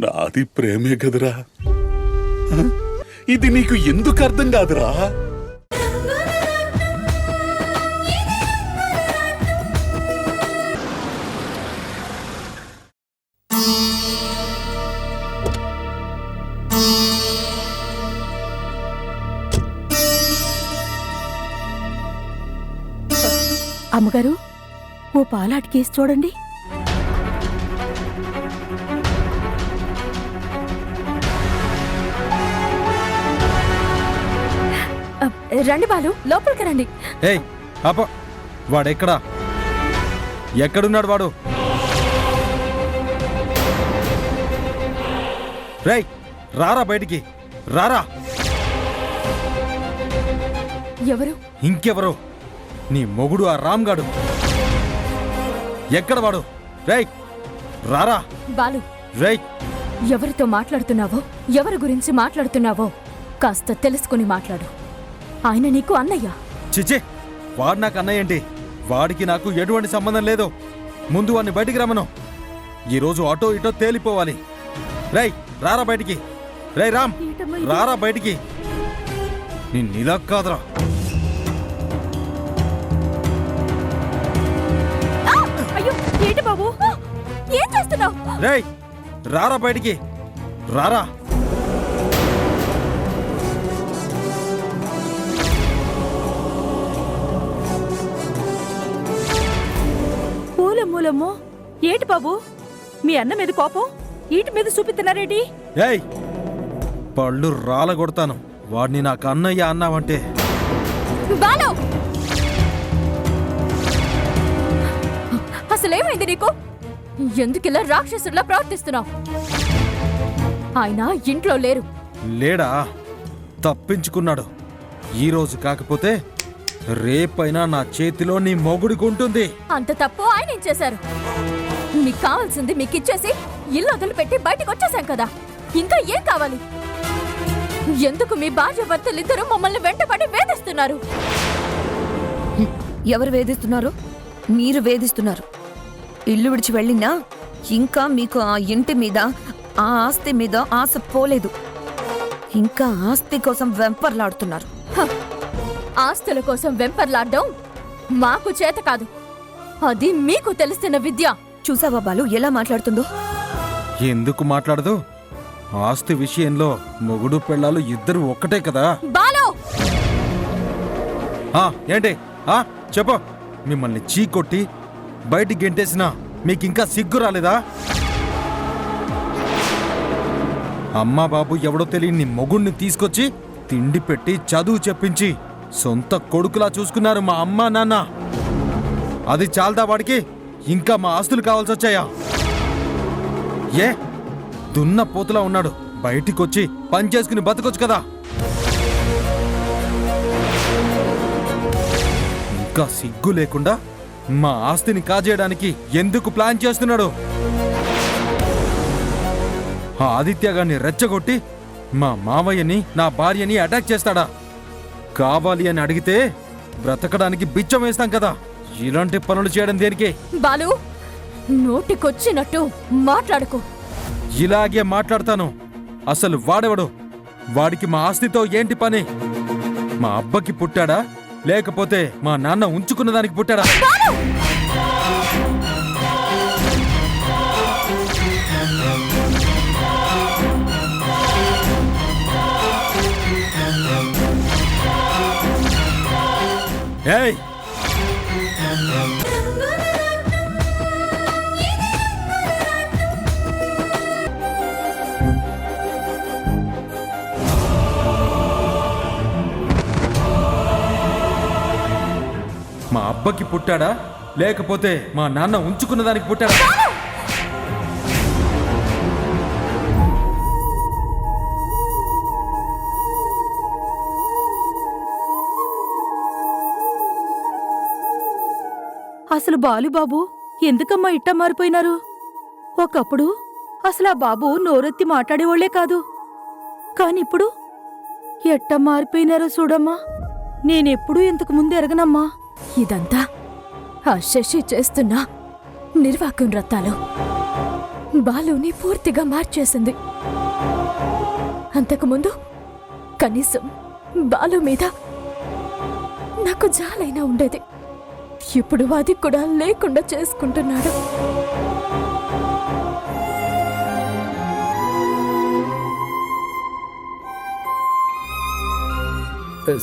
నాది ప్రేమే కదరా. ఇది నీకు ఎందుకు అర్థం కాదురా? అమ్మగారు, ఓ పాలాటి కేసు చూడండి. రండి బాలు, లోపలికి రండి. ఏయ్ అప్ప, వాడెక్కడా? ఎక్కడున్నాడు వాడు? రేయ్ రారా బయటికి, రారా. ఎవరు? ఇంకెవరు? నీ మొగుడు ఆ రామ్గాడు. ఎక్కడ వాడు? రేయ్ రారా. బాలు, రేయ్ ఎవరితో మాట్లాడుతున్నావో, ఎవరి గురించి మాట్లాడుతున్నావో కాస్త తెలుసుకుని మాట్లాడు. ఆయన నీకు అన్నయ్య. చిచి, వాడు నాకు అన్నయ్య ఏంటి? వాడికి నాకు ఎటువంటి సంబంధం లేదు. ముందు వాడిని బయటికి రమ్మను. ఈరోజు అటో ఇటో తేలిపోవాలి. రేయ్ రారా బయటికి. రేయ్ రామ్, రారా బయటికి. నిన్నిలా కాదురా. అయ్యో, ఏంటి బాబు, ఏం చేస్తున్నావు? రేయ్ రారా బయటికి, రారా. మూలమ్మో, ఏంటి బాబు మీ అన్న మీద కోపం ఈటి మీద చూపిస్తున్నారేంటి? ఏయ్ పళ్ళు రాలగొడతాను. వాడిని నాకు అన్నయ్య అన్నావంటే. బాలు, అసలేమైంది నీకు? ఎందుకిలా రాక్షసుడిలా ప్రవర్తిస్తున్నావు? ఆయన ఇంట్లో లేరు. లేడా? తప్పించుకున్నాడు. ఈరోజు కాకపోతే రేపైనా నా చేతిలో నీ మొగుడికి ఉంటుంది. అంత తప్పు ఆయన ఏం చేశారు? మీకు కావాల్సింది మీకిచ్చేసి ఇల్లు వదిలిపెట్టి బయటకు వచ్చేసాం కదా, ఇంకా ఏం కావాలి? ఎందుకు మీ భార్య భర్తలిద్దరూ మమ్మల్ని వెంటబడి వేధిస్తున్నారు? ఎవరు వేధిస్తున్నారు? మీరు వేధిస్తున్నారు. ఇల్లు విడిచి వెళ్ళినా ఇంకా మీకు ఆ ఇంటి మీద, ఆ ఆస్తి మీద ఆశ పోలేదు. ఇంకా ఆస్తి కోసం వెంపర్లాడుతున్నారు. ఆస్తుల కోసం వెంపర్లాడ్డం మాకు చేత కాదు, అది మీకు తెలిసిన విద్య. చూసావా బాలు ఎలా మాట్లాడుతుందో? ఎందుకు మాట్లాడదు? ఆస్తి విషయంలో మొగుడు పెళ్ళాలు ఇద్దరు ఒక్కటే కదా. బాలు, ఏంటి? చెప్పు. మిమ్మల్ని చీకొట్టి బయటికి గెంటేసినా మీకింకా సిగ్గు రాలేదా? అమ్మా బాబు ఎవడో తెలియని మొగుణ్ణి తీసుకొచ్చి తిండి పెట్టి చదువు చెప్పించి సొంత కొడుకులా చూసుకున్నారు మా అమ్మా నాన్న. అది చాలదా వాడికి? ఇంకా మా ఆస్తులు కావాల్సి వచ్చాయా? ఏ దున్న పోతులా ఉన్నాడు. బయటికొచ్చి పని చేసుకుని బతకొచ్చు కదా. ఇంకా సిగ్గు లేకుండా మా ఆస్తిని కాజేయడానికి ఎందుకు ప్లాన్ చేస్తున్నాడు? ఆ ఆదిత్య గారిని రెచ్చగొట్టి మా మావయ్యని, నా భార్యని అటాక్ చేస్తాడా? కావాలి అని అడిగితే బ్రతకడానికి బిచ్చం వేస్తాం కదా. ఇలాంటి పనులు చేయడం దేనికి? బాలు, నోటికొచ్చినట్టు మాట్లాడుకో. ఇలాగే మాట్లాడతాను. అసలు వాడెవడు? వాడికి మా ఆస్తితో ఏంటి పని? మా అబ్బకి పుట్టాడా, లేకపోతే మా నాన్న ఉంచుకున్న దానికి పుట్టాడా? ఏయ్ మా అబ్బకి పుట్టాడా, లేకపోతే మా నాన్న ఉంచుకున్న దానికి పుట్టాడా? అసలు బాలుబాబు ఎందుకమ్మా ఇట్టా మారిపోయినారు? ఒకప్పుడు అసలు ఆ బాబు నోరెత్తి మాట్లాడేవాళ్లే కాదు, కానిప్పుడు ఎట్టా మారిపోయినారో చూడమ్మా. నేనెప్పుడూ ఇంతకు ముందు ఎరగనమ్మా. ఇదంతా ఆ శశి చేస్తున్న నిర్వాకం రత్తాలు. బాలుని పూర్తిగా మార్చేసింది. అంతకుముందు కనీసం బాలు మీద నాకు జాలైనా ఉండేది. ఇప్పుడు అది కూడా లేకుండా చేసుకుంటున్నాడు.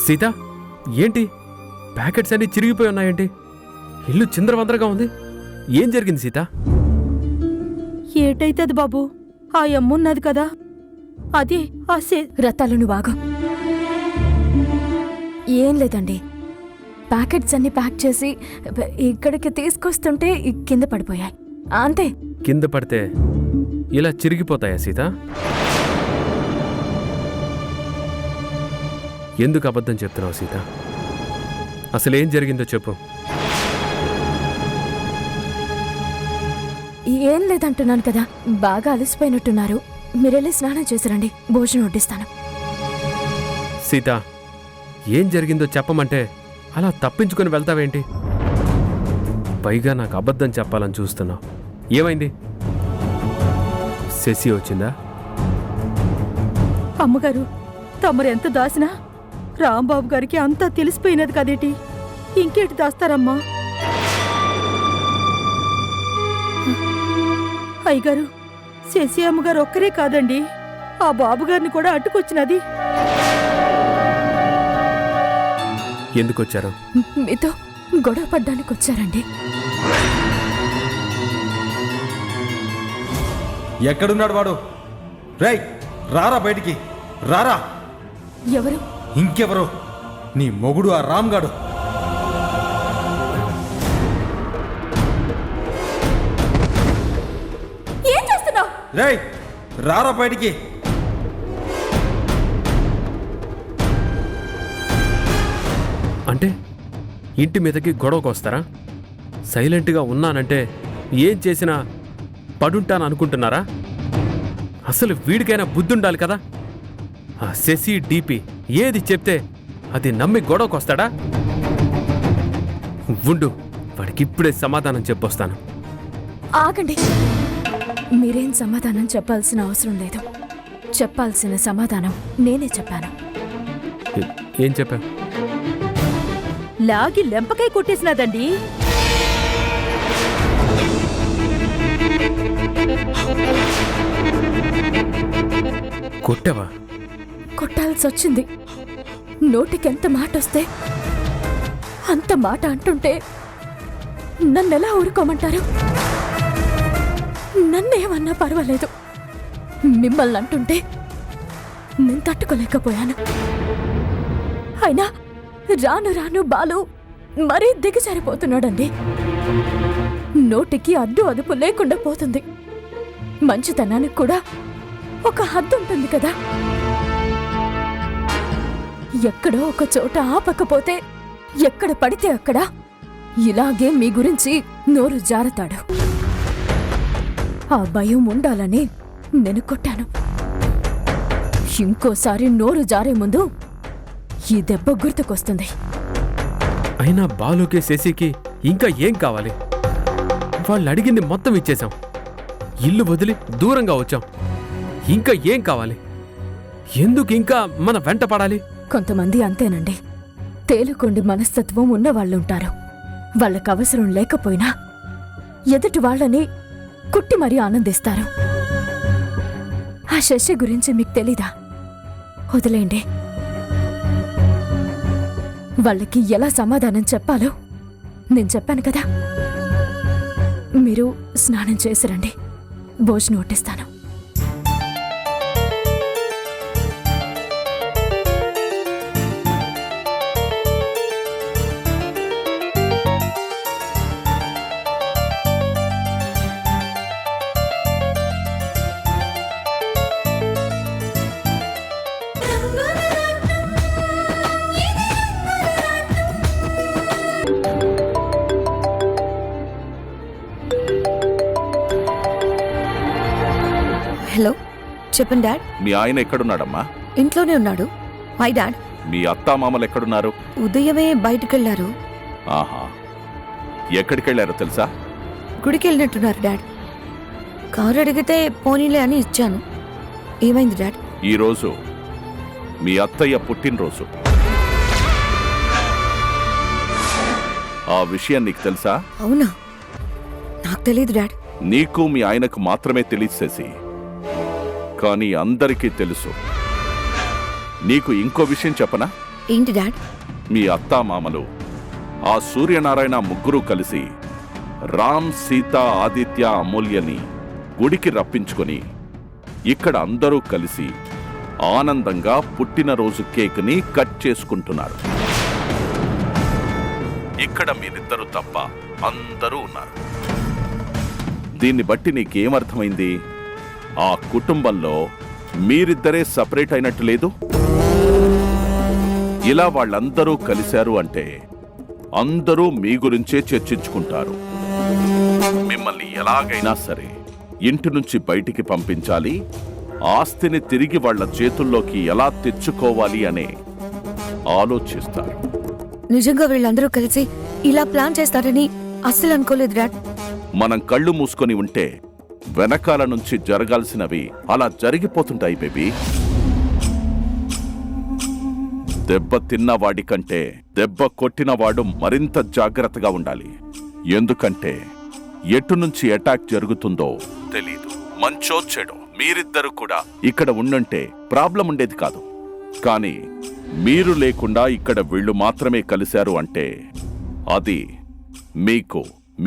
సీత, ఏంటి ప్యాకెట్స్ అన్ని చిరిగిపోయి ఉన్నాయేంటి? ఇల్లు చిందరవందరగా ఉంది. ఏం జరిగింది సీత? ఏటైతది బాబు, ఆ అమ్మున్నది కదా, అది ఆ రతాలను బాగా ఏం లేదండి. ప్యాకెట్స్ అన్ని ప్యాక్ చేసి ఇక్కడికి తీసుకొస్తుంటే కింద పడిపోయాయి అంతే. కింద పడితే ఇలా చిరిగిపోతాయా సీత? ఎందుకు అబద్ధం చెప్తున్నావు సీత? అసలేం జరిగిందో చెప్పు. ఏం లేదంటున్నాను కదా, బాగా అలసిపోయినట్టున్నారు. మీరెళ్ళి స్నానం చేసిరండి, భోజనం వడ్డిస్తాను. సీత, ఏం జరిగిందో చెప్పమంటే అలా తప్పించుకొని వెళ్తావేంటి? పైగా నాకు అబద్ధం చెప్పాలని చూస్తున్నావు. ఏమైంది? శశి వచ్చిందా? అమ్మగారు, తమరెంత దాసినా రాంబాబు గారికి అంతా తెలిసిపోయినది కదేటి, ఇంకేటి దాస్తారమ్మా? అయ్యగారు, శశి అమ్మగారు ఒక్కరే కాదండి, ఆ బాబుగారిని కూడా అడ్డుకొచ్చినది. ఎందుకొచ్చారు? మీతో గొడవ పడ్డానికి వచ్చారండి. ఎక్కడున్నాడు వాడు? రేయ్, రారా బయటికి, రారా. ఎవరు? ఇంకెవరు? నీ మొగుడు ఆ రామ్గాడు. ఏం చేస్తున్నావు? రేయ్, రారా బయటికి. అంటే ఇంటి మీదకి గొడవకు వస్తారా? సైలెంట్గా ఉన్నానంటే ఏం చేసినా పడుంటాను అనుకుంటున్నారా? అసలు వీడికైనా బుద్ధుండాలి కదా. ఆ శశి డీపీ ఏది చెప్తే అది నమ్మి గొడవకు వస్తాడా? ఉండు, వాడికిప్పుడే సమాధానం చెప్పొస్తాను. ఆగండి, మీరేం సమాధానం చెప్పాల్సిన అవసరం లేదు. చెప్పాల్సిన సమాధానం నేనే చెప్పాను. ఏం చెప్పా? లాగి లెంపకాయ కొట్టేసినదండి. కొట్టావా? కొట్టాల్సి వచ్చింది. నోటికెంత మాట వస్తే అంత మాట అంటుంటే నన్నెలా ఊరుకోమంటారు? నన్నేమన్నా పర్వాలేదు, మిమ్మల్ని అంటుంటే నేను తట్టుకోలేకపోయాను. అయినా రాను రాను బాలు మరీ దిగజారిపోతున్నాడండి. నోటికి అడ్డు అదుపు లేకుండా పోతుంది. మంచితనానికి కూడా ఒక హద్దు ఉంటుంది కదా. ఎక్కడో ఒక చోట ఆపకపోతే ఎక్కడ పడితే అక్కడ ఇలాగే మీ గురించి నోరు జారతాడు. ఆ భయం ఉండాలని నేను కొట్టాను. ఇంకోసారి నోరు జారే ముందు ఈ దెబ్బ గుర్తుకొస్తుంది. అయినా బాలుకే శశికి ఇంకా ఏం కావాలి? వాళ్ళు అడిగింది మొత్తం ఇచ్చేశాం. ఇల్లు వదిలి దూరంగా వచ్చాం. ఇంకా ఏం కావాలి? ఎందుకు ఇంకా మన వెంట పడాలి? కొంతమంది అంతేనండి, తేలుకొండి మనస్తత్వం ఉన్నవాళ్ళుంటారు. వాళ్ళకవసరం లేకపోయినా ఎదుటి వాళ్ళని కుట్టి మరీ ఆనందిస్తారు. ఆ శశి గురించి మీకు తెలీదా? వదిలేండి. వాళ్ళకి ఎలా సమాధానం చెప్పాలో నేను చెప్పాను కదా. మీరు స్నానం చేసిరండి, భోజనం వడ్డిస్తాను. హలో, చెప్పండి డాడ్. మీ ఆయన ఎక్కడున్నాడమ్మా? ఇంట్లోనే ఉన్నాడు. Why dad? మీ అత్తామామలు ఎక్కడున్నారు? ఉదయమే బయటకెళ్లారు. ఆహా, ఎక్కడికెళ్ళారో తెలుసా? గుడికి వెళ్ళినట్టున్నారు డాడ్. కారు అడిగితే పోనీలే అని ఇచ్చాను. ఏమైంది డాడ్? ఈరోజు మీ అత్తయ్య పుట్టినరోజు. ఆ విషయం నీకు తెలుసా? అవునా? నాకు తెలియదు డాడ్. నీకు మీ ఆయనకు మాత్రమే తెలిసేసి, కానీ అందరికీ తెలుసు. నీకు ఇంకో విషయం చెప్పనా? ఏంటి డాడ్? మీ అత్తామామలు ఆ సూర్యనారాయణ ముగ్గురు కలిసి రామ్, సీత, ఆదిత్య, అమూల్యని గుడికి రప్పించుకొని ఇక్కడ అందరూ కలిసి ఆనందంగా పుట్టినరోజు కేక్ని కట్ చేసుకుంటున్నారు. ఇక్కడ మీరిద్దరు తప్ప అందరూ ఉన్నారు. దీన్ని బట్టి నీకేమర్థమైంది? ఆ కుటుంబంలో మీరిద్దరే సపరేట్ అయినట్టు లేదు. ఇలా వాళ్ళందరూ కలిశారు అంటే అందరూ మీ గురించే చర్చించుకుంటారు. మిమ్మల్ని ఎలాగైనా సరే ఇంటి నుంచి బయటికి పంపించాలి, ఆస్తిని తిరిగి వాళ్ళ చేతుల్లోకి ఎలా తెచ్చుకోవాలి అనే ఆలోచిస్తారు. నిజంగా వీళ్ళందరూ కలిసి ఇలా ప్లాన్ చేస్తారని అస్సలు అనుకోలేదు డాడ్. మనం కళ్ళు మూసుకొని ఉంటే వెనకాల నుంచి జరగాల్సినవి అలా జరిగిపోతుంటాయి బేబీ. దెబ్బ తిన్నవాడి కంటే దెబ్బ కొట్టినవాడు మరింత జాగ్రత్తగా ఉండాలి. ఎందుకంటే ఎటు నుంచి అటాక్ జరుగుతుందో తెలీదు. మంచో చెడో మీరిద్దరు కూడా ఇక్కడ ఉండుంటే ప్రాబ్లం ఉండేది కాదు. కానీ మీరు లేకుండా ఇక్కడ వీళ్ళు మాత్రమే కలిశారు అంటే అది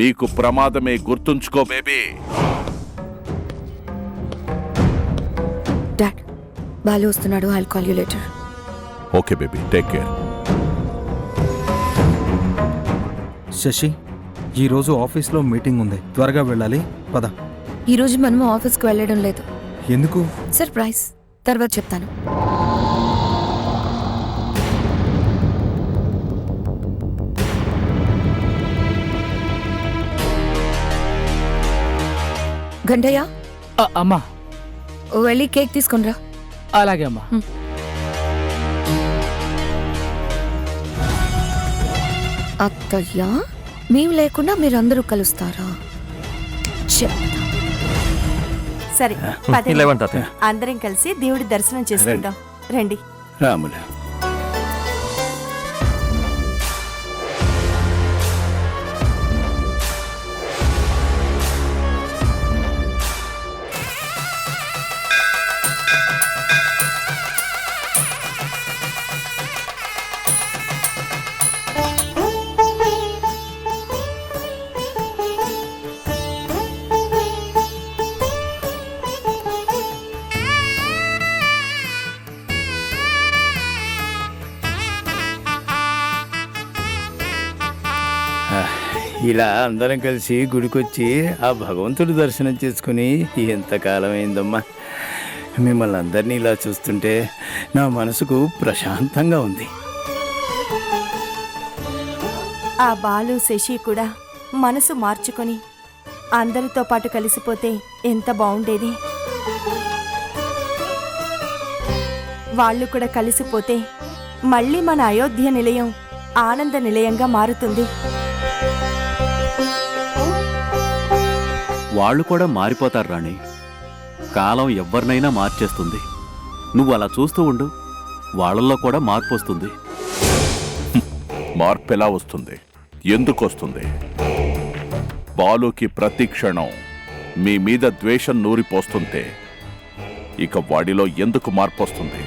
మీకు ప్రమాదమే. గుర్తుంచుకో బేబీ. డాడ్, బాలు వస్తున్నాడు. I'll call you later. Okay baby, take care. Shashi, ఈరోజు ఆఫీస్లో మీటింగ్ ఉంది, త్వరగా వెళ్ళాలి. పద. ఈరోజు మనము ఆఫీస్కి వెళ్ళడం లేదు. ఎందుకు? సర్ప్రైజ్, తర్వాత చెప్తాను. గంటయ్య, అమ్మా వెళ్ళి కేక్ తీసుకొనిరా. అలాగే అమ్మా. అత్తయ్య, మేము లేకుండా మీరందరూ కలుస్తారా? సరే పదండి. లేవండి తాతయ్య. అందరం కలిసి దేవుడి దర్శనం చేసుకుందాం. రండి. రాములు, ఇలా అందరం కలిసి గుడికొచ్చి ఆ భగవంతుడి దర్శనం చేసుకుని ఎంతకాలం అయిందమ్మా. మిమ్మల్ని అందరినీ ఇలా చూస్తుంటే నా మనసుకు ప్రశాంతంగా ఉంది. ఆ బాలు, శశి కూడా మనసు మార్చుకొని అందరితో పాటు కలిసిపోతే ఎంత బాగుండేది. వాళ్ళు కూడా కలిసిపోతే మళ్ళీ మన అయోధ్య నిలయం ఆనంద నిలయంగా మారుతుంది. వాళ్ళు కూడా మారిపోతారు రాణి. కాలం ఎవరినైనా మార్చేస్తుంది. నువ్వు అలా చూస్తూ ఉండు, వాళ్ళల్లో కూడా మార్పు వస్తుంది. మార్పు ఎలా వస్తుంది? ఎందుకు వస్తుంది? బాలుకి ప్రతి క్షణం మీ మీద ద్వేషం నూరిపోస్తుంటే ఇక వాడిలో ఎందుకు మార్పు వస్తుంది?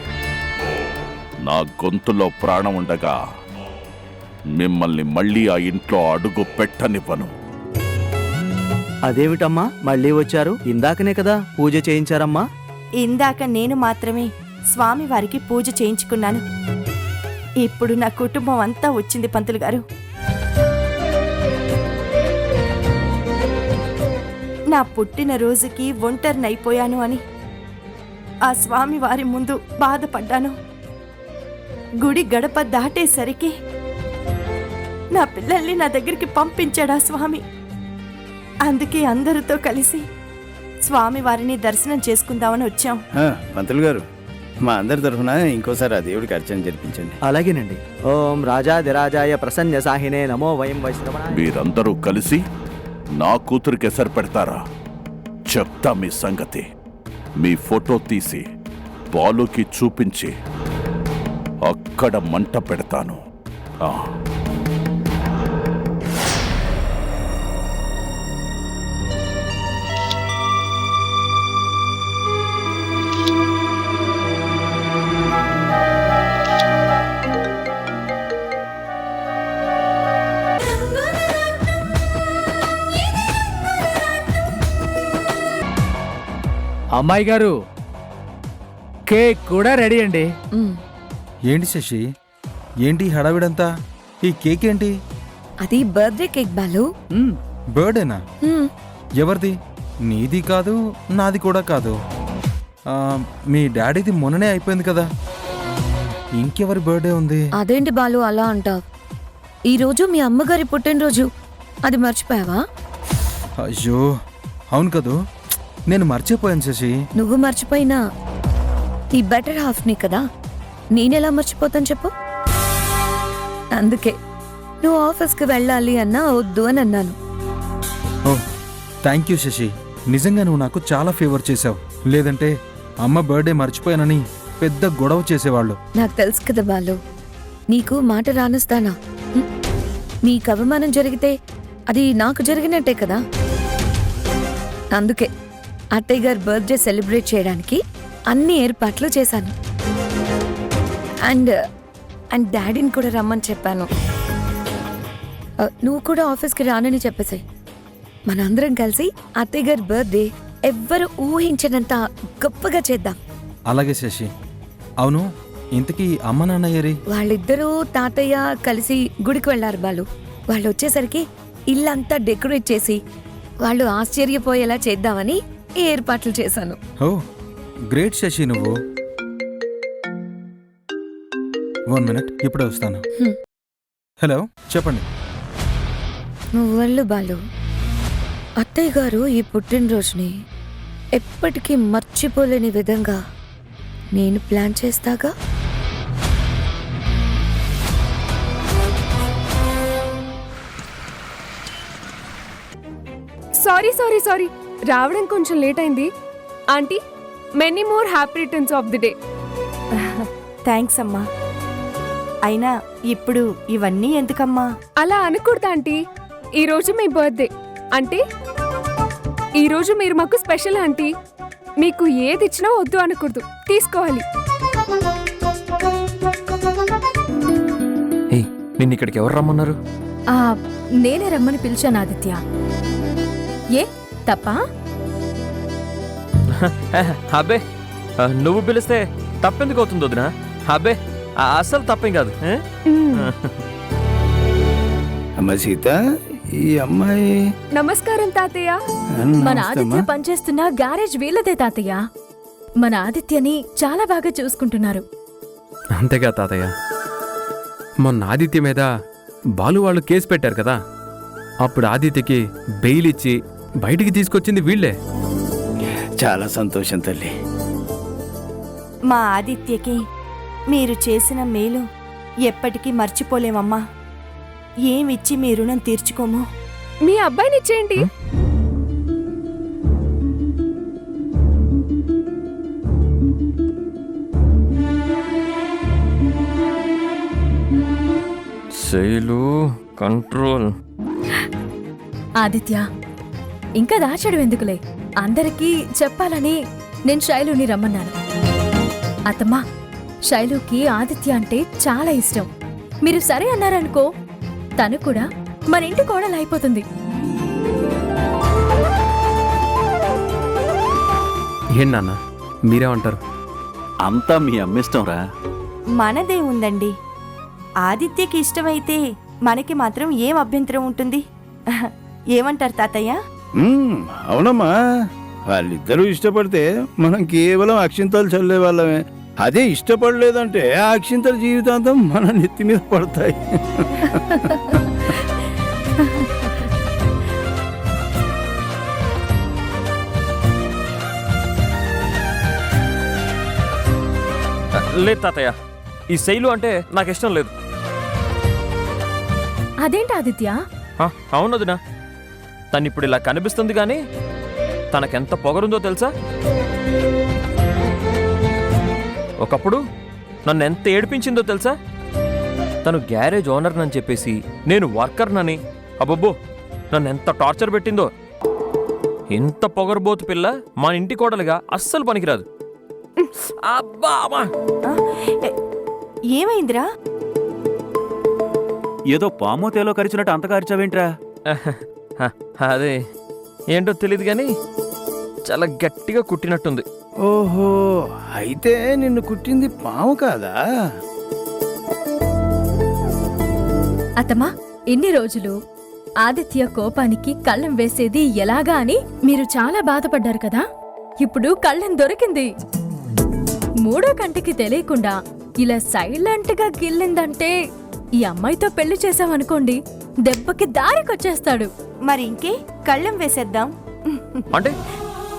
నా గొంతులో ప్రాణం ఉండగా మిమ్మల్ని మళ్ళీ ఆ ఇంట్లో అడుగు పెట్టనివ్వను. అదేమిటమ్మా మళ్ళీ వచ్చారు? ఇందాకనే కదా పూజ చేయించారమ్మా. ఇందాక నేను మాత్రమే స్వామి వారికి పూజ చేయించుకున్నాను. ఇప్పుడు నా కుటుంబం అంతా వచ్చింది పంతులు గారు. నా పుట్టినరోజుకి ఒంటరినైపోయాను అని ఆ స్వామి వారి ముందు బాధపడ్డాను. గుడి గడప దాటేసరికి నా పిల్లల్ని నా దగ్గరికి పంపించాడా స్వామి. అందుకే అందరితో కలిసి స్వామి వారిని దర్శనం చేసుకుందామని వచ్చాం. పంతులు గారు, మా అందరి తరఫున ఇంకోసారి ఆ దేవుడికి అర్చన జరిపించండి. అలాగేనండి. ఓం రాజాదిరాజాయ ప్రసన్న సాహినే నమో వయం వైష్ణవ. మీరందరూ కలిసి నా కూతురికి ఎసరు పెడతారా? చెప్తా మీ సంగతి. మీ ఫోటో తీసి బాలుకి చూపించి అక్కడ మంట పెడతాను. అమ్మాయి గారు, కేక్ కూడా రెడీ అండి. ఏంటి శశి, ఏంటి హడావిడంతా? ఈ కేక్ ఏంటి? అది బర్త్డే కేక్ బాలు. బర్త్డేనా? ఎవరిది? నీది కాదు, నాది కూడా కాదు. మీ డాడీది మొన్ననే అయిపోయింది కదా, ఇంకెవరి బర్త్డే ఉంది? అదేంటి బాలు అలా అంటావు? ఈరోజు మీ అమ్మగారి పుట్టినరోజు, అది మర్చిపోయావా? అయ్యో అవును కదూ, నేను మర్చిపోయాను శశి. నువ్వు మర్చిపోయినా ఈ బెటర్ హాఫ్ని కదా నేనెలా మర్చిపోతాను చెప్పు. అందుకే నువ్వు ఆఫీస్కి వెళ్ళాలి అన్నా వద్దు అని అన్నాను. ఓ థ్యాంక్ యూ శశి, నిజంగా నువ్వు నాకు చాలా ఫేవర్ చేశావు. లేదంటే అమ్మ బర్త్డే మర్చిపోయానని పెద్ద గొడవ చేసేవాళ్ళు. నాకు తెలుసు కదా బాలు, నీకు మాట రానిస్తానా? నీకు అవమానం జరిగితే అది నాకు జరిగినట్టే కదా. అందుకే అత్తయ్య గారి బర్త్డే సెలబ్రేట్ చేయడానికి అన్ని ఏర్పాట్లు చేశాను. అండ్ డాడీని కూడా రమ్మని చెప్పాను. నువ్వు కూడా ఆఫీస్కి రానని చెప్పేసాయి. మనందరం కలిసి అత్తయ్య గారి బర్త్డే ఎవ్వరు ఊహించినంత గొప్పగా చేద్దాం. అలాగే శశి. అవును, ఇంతకీ అమ్మ నాన్నయ్యరి? వాళ్ళిద్దరూ తాతయ్య కలిసి గుడికి వెళ్ళారు బాలు. వాళ్ళు వచ్చేసరికి ఇల్లంతా డెకరేట్ చేసి వాళ్ళు ఆశ్చర్యపోయేలా చేద్దామని ఈ ఏర్పాట్లు చేశాను. ఓ గ్రేట్ శశి నువ్వు. 1 minute, ఇప్పుడే వస్తాను. హలో చెప్పండి. నువ్వు వెళ్ళు బాలు. అత్తయ్య గారు ఈ పుట్టినరోజుని ఎప్పటికీ మర్చిపోలేని విధంగా నేను ప్లాన్ చేస్తాగా. సారీ రావడం కొంచెం లేట్ అయింది. Aunty, many more happy returns of the day. Thanks అమ్మా. అయినా ఇప్పుడు ఇవన్నీ ఎందుకమ్మా? అలా అనకూడదు ఆంటీ, ఈరోజు మీ బర్త్డే అంటే ఈరోజు మీరు మాకు స్పెషల్ ఆంటీ. మీకు ఏది ఇచ్చినా వద్దు అనకూడదు, తీసుకోవాలి. నిన్ను ఇక్కడికి ఎవరు రమ్మన్నారు? నేనే రమ్మని పిలిచాను ఆదిత్య. ఏ తప్పా? అబ్బే, నువ్వు పిలిస్తే తప్పెందుకు అవుతుంది వదినా? అబ్బే అసలు తప్పేం కాదు. అమ్మ సీత, ఈ అమ్మాయి. నమస్కారం తాతయ్య. మన ఆదిత్య పనిచేస్తున్న గ్యారేజ్ వీళ్ళదే తాతయ్య. మన ఆదిత్యని చాలా బాగా చూసుకుంటున్నారు. అంతేగా తాతయ్య, మొన్న ఆదిత్య మీద బాలు వాళ్ళు కేసు పెట్టారు కదా, అప్పుడు ఆదిత్యకి బెయిల్ ఇచ్చి బయటికి తీసుకొచ్చింది వీళ్లే. చాలా సంతోషం తల్లి. మా ఆదిత్యకి మీరు చేసిన మేలు ఎప్పటికీ మర్చిపోలేమమ్మా. ఏమిచ్చి మీ రుణం తీర్చుకోము. మీ అబ్బాయిని ఇచ్చేయండి. శైలు కంట్రోల్. ఆదిత్య, ఇంకా దాచడం ఎందుకులే, అందరికీ చెప్పాలని నేను శైలుని రమ్మన్నాను. అత్తమ్మా, శైలుకి ఆదిత్య అంటే చాలా ఇష్టం. మీరు సరే అన్నారనుకో, తను కూడా మన ఇంటి కోడలు అయిపోతుంది. ఏం నాన్న మీరేమంటారు? అంతా మీ అమ్మిష్టం రా. మనదే ఉందండి. ఆదిత్యకి ఇష్టమైతే మనకి మాత్రం ఏం అభ్యంతరం ఉంటుంది? ఏమంటారు తాతయ్య? అవునమ్మా, వాళ్ళిద్దరూ ఇష్టపడితే మనం కేవలం అక్షింతలు చల్లే వాళ్ళమే. అదే ఇష్టపడలేదంటే ఆ అక్షింతల జీవితాంతం మన నెత్తి మీద పడతాయి. లేదు తాతయ్య, ఈ శైలు అంటే నాకు ఇష్టం లేదు. అదేంటి ఆదిత్య? అవునదినా, తను ఇప్పుడు ఇలా కనిపిస్తుంది కానీ తనకెంత పొగరుందో తెలుసా? ఒకప్పుడు నన్ను ఎంత ఏడిపించిందో తెలుసా? తను గ్యారేజ్ ఓనర్నని చెప్పేసి నేను వర్కర్నని అబ్బబ్బో నన్ను ఎంత టార్చర్ పెట్టిందో. ఇంత పొగరుబోతు పిల్ల మా ఇంటి కోడలుగా అస్సలు పనికిరాదు. అబ్బా అమ్మా! ఏమైందిరా? ఏదో పామో తేలో కరిచినట్టు అంతగా అరిచావేంట్రా? అదే ఏంటో తెలియదు కానీ చాలా గట్టిగా కుట్టినట్టుంది. ఓహో, అయితే నిన్ను కుట్టింది పాము కాదా? అత్తమ్మా, ఇన్ని రోజులు ఆదిత్య కోపానికి కళ్ళెం వేసేది ఎలాగా అని మీరు చాలా బాధపడ్డారు కదా. ఇప్పుడు కళ్ళెం దొరికింది. మూడో కంటికి తెలియకుండా ఇలా సైలెంట్ గా గిల్లిందంటే ఈ అమ్మాయితో పెళ్లి చేసామనుకోండి, దెబ్బకి దారికొచ్చేస్తాడు. మరి ఇంకే కళ్ళెం వేసేద్దాం. అంటే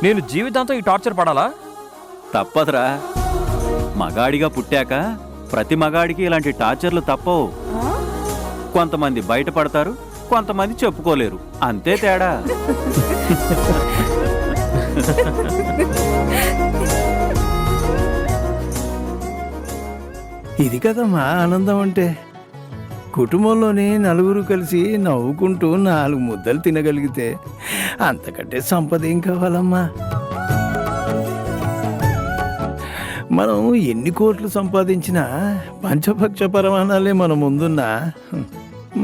నేను జీవితాంతం ఈ టార్చర్ పడాలా? తప్పదురా. మగాడిగా పుట్టాక ప్రతి మగాడికి ఇలాంటి టార్చర్లు తప్పవు. కొంతమంది బయటపడతారు, కొంతమంది చెప్పుకోలేరు, అంతే తేడా. ఇది కదమ్మా ఆనందం అంటే. కుటుంబంలోని నలుగురు కలిసి నవ్వుకుంటూ 4 ముద్దలు తినగలిగితే అంతకంటే సంపద ఏం కావాలమ్మా? మనం ఎన్ని కోట్లు సంపాదించినా పంచభక్ష పరమాణాలే మన ముందున్నా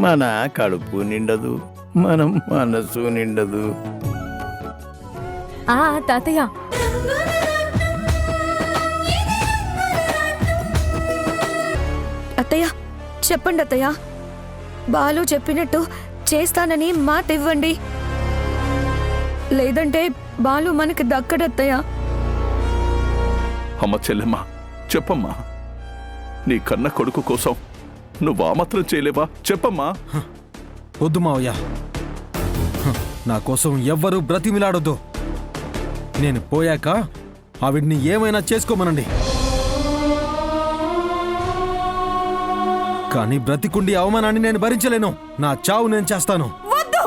మన కడుపు నిండదు, మనం మనసు నిండదు. తాతయ్య, అత్తయ్య చెప్పండి అత్తయ్య. బాలు చెప్పినట్టు చేస్తానని మాట ఇవ్వండి, లేదంటే బాలు మనకి దక్కడత్తయ్య. అమ్మ చెల్లెమ్మ, చెప్పమ్మా. నీ కన్న కొడుకు కోసం నువ్వు ఆ మాత్రం చేయలేవా? చెప్పమ్మా. వద్దు మావయ్య, నా కోసం ఎవ్వరూ బ్రతిమిలాడొద్దు. నేను పోయాక ఆవిడ్ని ఏమైనా చేసుకోమనండి, కానీ బ్రతికుండి అవమానాన్ని నేను భరించలేను. నా చావు నేను చేస్తాను. వద్దు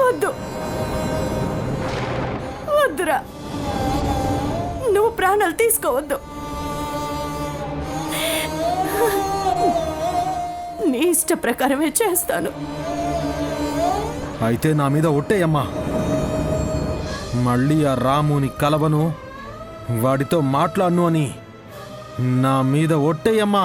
వద్దు వద్దురా, నువ్వు ప్రాణాలు తీసుకోవద్దు. నీ ఇష్ట ప్రకారమే చేస్తాను. అయితే నా మీద ఒట్టేయమ్మా. మళ్ళీ ఆ రాముని కలవను, వాడితో మాట్లాడను అని నా మీద ఒట్టేయమ్మా.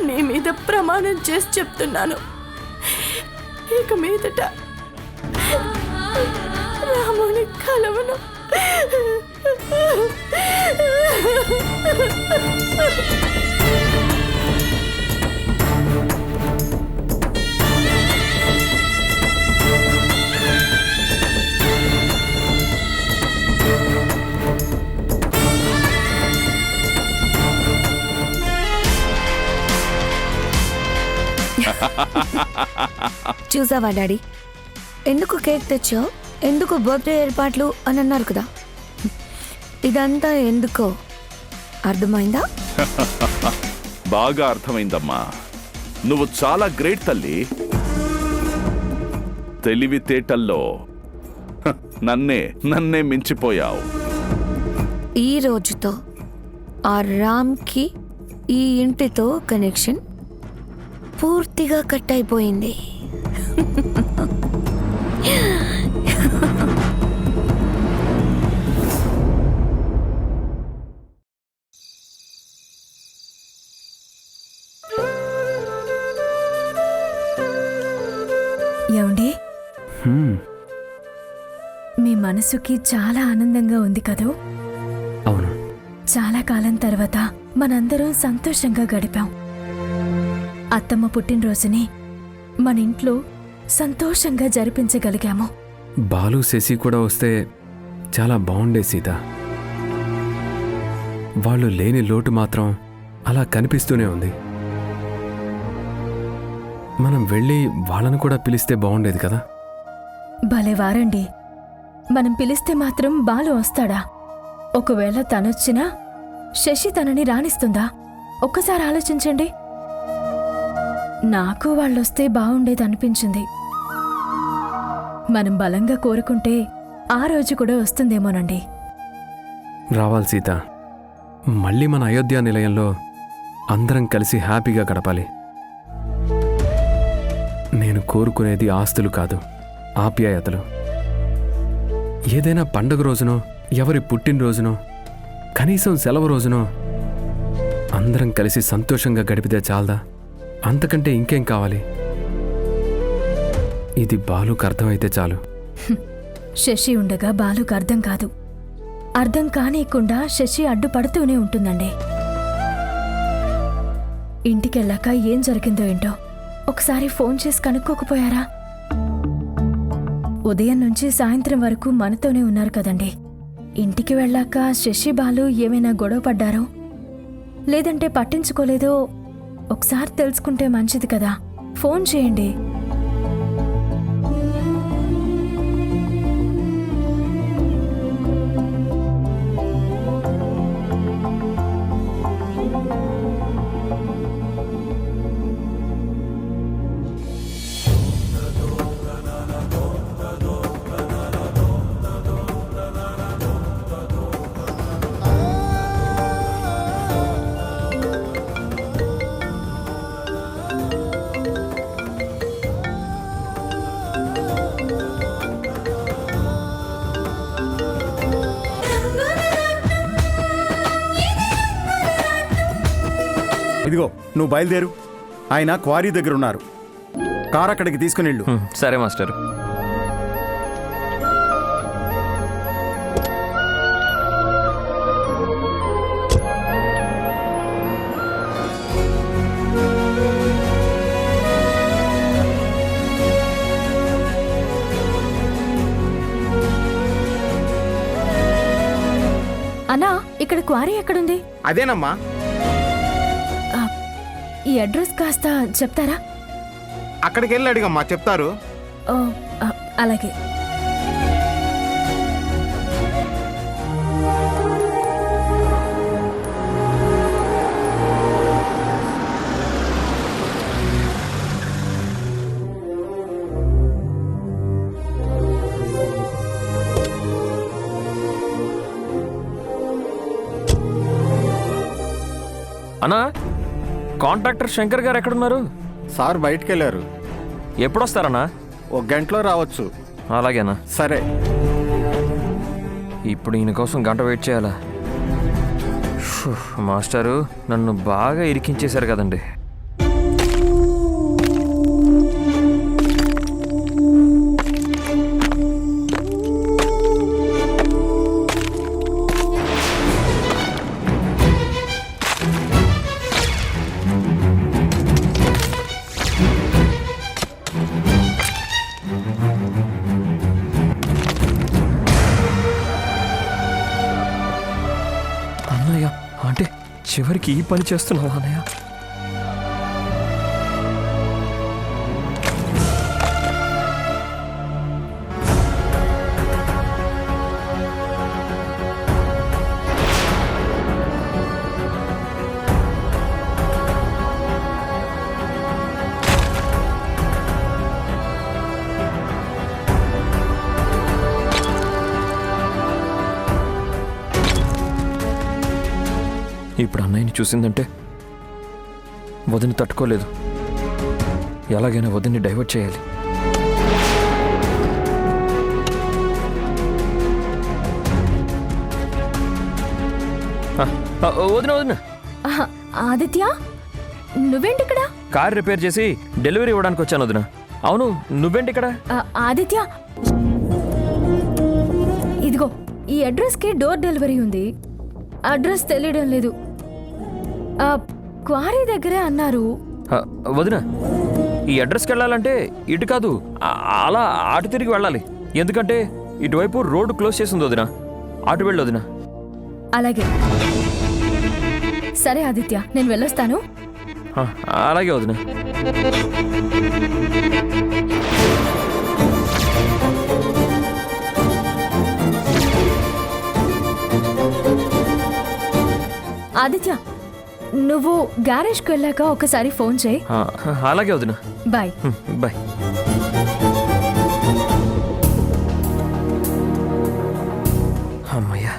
నీ మీద ప్రమాణం చేసి చెప్తున్నాను, ఇక మీదట రాముని కలవను. చూసావా డాడీ, ఎందుకు కేక్ తెచ్చావు, ఎందుకు బర్త్డే ఏర్పాట్లు అని అన్నారు కదా. ఇదంతా ఎందుకో అర్థమైందా? బాగా అర్థమైందమ్మా. నువ్వు చాలా గ్రేట్ తల్లి. తెలివితేటల్లో నన్నే మించిపోయావు. ఈ రోజుతో ఆ రామ్కి ఈ ఇంటితో కనెక్షన్ పూర్తిగా కట్ అయిపోయింది. ఏమండి, మీ మనసుకి చాలా ఆనందంగా ఉంది కదూ? అవును. చాలా కాలం తర్వాత మనందరం సంతోషంగా గడిపాం. అత్తమ్మ పుట్టినరోజుని మన ఇంట్లో సంతోషంగా జరిపించగలిగాము. బాలు శశి కూడా వస్తే చాలా బాగుండే సీత. వాళ్ళు లేని లోటు మాత్రం అలా కనిపిస్తూనే ఉంది. మనం వెళ్ళి వాళ్ళను కూడా పిలిస్తే బాగుండేది కదా. భలే వారండి. మనం పిలిస్తే మాత్రం బాలు వస్తాడా? ఒకవేళ తనొచ్చినా శశి తనని రాణిస్తుందా? ఒక్కసారి ఆలోచించండి. నాకు వాళ్ళొస్తే బాగుండేదనిపించింది. మనం బలంగా కోరుకుంటే ఆ రోజు కూడా వస్తుందేమోనండి. రావాలి సీత. మళ్ళీ మన అయోధ్య నిలయంలో అందరం కలిసి హ్యాపీగా గడపాలి. నేను కోరుకునేది ఆస్తులు కాదు, ఆప్యాయతలు. ఏదైనా పండుగ రోజునో, ఎవరి పుట్టినరోజునో, కనీసం సెలవు రోజునో అందరం కలిసి సంతోషంగా గడిపితే చాలదా? అంతకంటే ఇంకేం కావాలి? ఇది బాలుకు అర్థమైతే చాలు. శశి ఉండగా బాలుకు అర్థం కాదు. అర్థం కానీయకుండా శశి అడ్డుపడుతూనే ఉంటుందండి. ఇంటికెళ్ళాక ఏం జరిగిందో ఏంటో ఒకసారి ఫోన్ చేసి కనుక్కోకపోయారా? ఉదయం నుంచి సాయంత్రం వరకు మనతోనే ఉన్నారు కదండి. ఇంటికి వెళ్ళాక శశి బాలు ఏమైనా గొడవ పడ్డారో లేదంటే పట్టించుకోలేదో ఒకసారి తెలుసుకుంటే మంచిది కదా. ఫోన్ చేయండి. ఇదిగో నువ్వు బయలుదేరు. ఆయన క్వారీ దగ్గర ఉన్నారు. కార్ అక్కడికి తీసుకుని వెళ్ళు. సరే మాస్టర్. అన్నా, ఇక్కడ క్వారీ ఎక్కడుంది? అదేనమ్మా. ఈ అడ్రస్ కాస్త చెప్తారా? అక్కడికి వెళ్ళి అడిగమ్మా, చెప్తారు. ఓ, అలాగే. అన్నా, కాంట్రాక్టర్ శంకర్ గారు ఎక్కడున్నారు? సార్ బయటికి వెళ్ళారు. ఎప్పుడొస్తారన్నా? 1 గంటలో రావచ్చు. అలాగేనా? సరే. ఇప్పుడు ఈయన కోసం గంట వెయిట్ చేయాలా? మాస్టారు నన్ను బాగా ఇరికించేశారు కదండి. అన్నయ్య, అంటే చివరికి ఈ పని చేస్తున్నావా అన్నయ్య? ఇప్పుడు అన్నయ్యని చూసిందంటే వదిని తట్టుకోలేదు. ఎలాగైనా వదిన్ని డైవర్ట్ చేయాలి. వదిన వదిన, ఆదిత్య, నువ్వేంటి ఇక్కడ? కార్ రిపేర్ చేసి డెలివరీ ఇవ్వడానికి వచ్చాను వదిన. అవును, నువ్వేంటి ఇక్కడ? ఆదిత్య, ఇదిగో ఈ అడ్రస్కి డోర్ డెలివరీ ఉంది. అడ్రస్ తెలియడం లేదు. క్వారీ దగ్గరే అన్నారు. వదిన, ఈ అడ్రస్కి వెళ్ళాలంటే ఇటు కాదు, అలా అటు తిరిగి వెళ్ళాలి. ఎందుకంటే ఇటువైపు రోడ్డు క్లోజ్ చేసింది వదిన. అటు వెళ్ళు వదిన. అలాగే. సరే ఆదిత్య, నేను వెళ్ళొస్తాను. అలాగే వదిన. ఆదిత్య, నువ్వు గ్యారేజ్కి వెళ్ళాక ఒకసారి ఫోన్ చేయి. అలాగే వదిన. బాయ్. బాయ్. అమ్మయ్యా.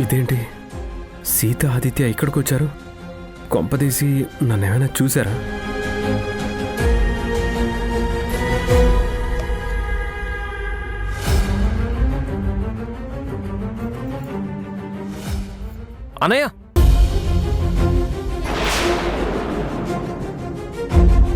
ఇదేంటి, సీత ఆదిత్య ఇక్కడికి వచ్చారు? కొంపదీసి నన్నేమైనా చూసారా? అనయ్య